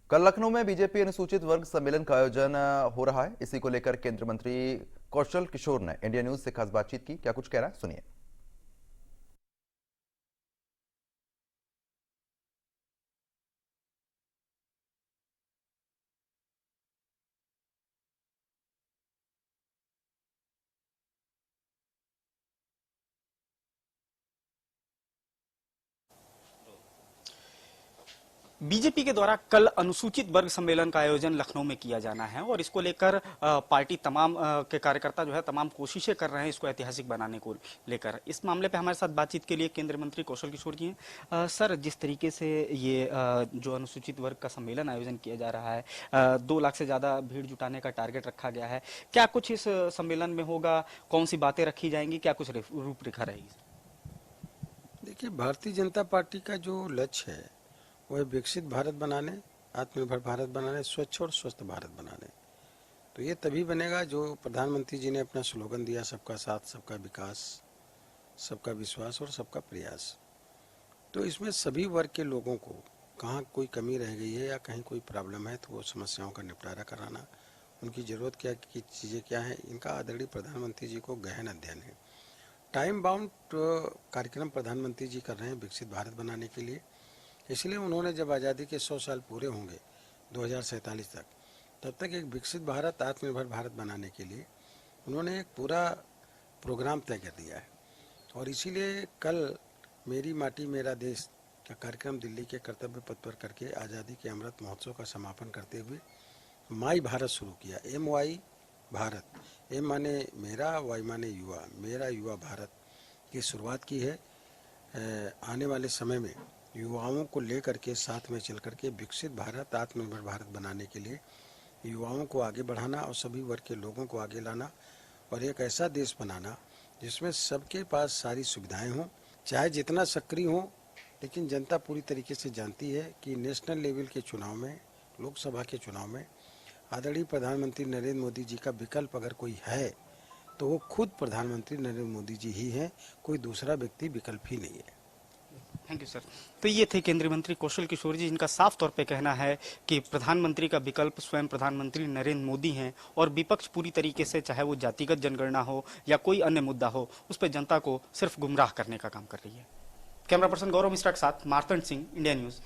कल लखनऊ में बीजेपी अनुसूचित वर्ग सम्मेलन का आयोजन हो रहा है। इसी को लेकर केंद्रीय मंत्री कौशल किशोर ने इंडिया न्यूज से खास बातचीत की। क्या कुछ कह रहा है, सुनिए। बीजेपी के द्वारा कल अनुसूचित वर्ग सम्मेलन का आयोजन लखनऊ में किया जाना है और इसको लेकर पार्टी तमाम के कार्यकर्ता जो है तमाम कोशिशें कर रहे हैं इसको ऐतिहासिक बनाने को लेकर। इस मामले पे हमारे साथ बातचीत के लिए केंद्रीय मंत्री कौशल किशोर जी हैं। सर, जिस तरीके से ये जो अनुसूचित वर्ग का सम्मेलन आयोजन किया जा रहा है, 2 लाख से ज्यादा भीड़ जुटाने का टारगेट रखा गया है, क्या कुछ इस सम्मेलन में होगा, कौन सी बातें रखी जाएंगी, क्या कुछ रूपरेखा रहेगी? देखिए, भारतीय जनता पार्टी का जो लक्ष्य है वह विकसित भारत बनाने, आत्मनिर्भर भारत बनाने, स्वच्छ और स्वस्थ भारत बनाने। तो ये तभी बनेगा जो प्रधानमंत्री जी ने अपना स्लोगन दिया, सबका साथ, सबका विकास, सबका विश्वास और सबका प्रयास। तो इसमें सभी वर्ग के लोगों को कहाँ कोई कमी रह गई है या कहीं कोई प्रॉब्लम है तो वो समस्याओं का निपटारा कराना, उनकी ज़रूरत क्या की चीज़ें क्या है, इनका आदरणीय प्रधानमंत्री जी को गहन अध्ययन है। टाइम बाउंड कार्यक्रम प्रधानमंत्री जी कर रहे हैं विकसित भारत बनाने के लिए। इसलिए उन्होंने जब आज़ादी के 100 साल पूरे होंगे 2047 तक, तब तक एक विकसित भारत, आत्मनिर्भर भारत बनाने के लिए उन्होंने एक पूरा प्रोग्राम तय कर दिया है। और इसीलिए कल मेरी माटी मेरा देश का कार्यक्रम दिल्ली के कर्तव्य पथ पर करके आज़ादी के अमृत महोत्सव का समापन करते हुए माई भारत शुरू किया। MY भारत, M माने मेरा, Y माने युवा, मेरा युवा भारत की शुरुआत की है। आने वाले समय में युवाओं को लेकर के साथ में चल करके विकसित भारत, आत्मनिर्भर भारत बनाने के लिए युवाओं को आगे बढ़ाना और सभी वर्ग के लोगों को आगे लाना और एक ऐसा देश बनाना जिसमें सबके पास सारी सुविधाएं हों, चाहे जितना सक्रिय हो। लेकिन जनता पूरी तरीके से जानती है कि नेशनल लेवल के चुनाव में, लोकसभा के चुनाव में आदरणीय प्रधानमंत्री नरेंद्र मोदी जी का विकल्प अगर कोई है तो वो खुद प्रधानमंत्री नरेंद्र मोदी जी ही हैं, कोई दूसरा व्यक्ति विकल्प ही नहीं है। Thank you sir. तो ये थे केंद्रीय मंत्री कौशल किशोर जी, जिनका साफ तौर पे कहना है कि प्रधानमंत्री का विकल्प स्वयं प्रधानमंत्री नरेंद्र मोदी हैं और विपक्ष पूरी तरीके से, चाहे वो जातिगत जनगणना हो या कोई अन्य मुद्दा हो, उस पर जनता को सिर्फ गुमराह करने का काम कर रही है। कैमरा पर्सन गौरव मिश्रा के साथ मार्तंड सिंह, इंडिया न्यूज।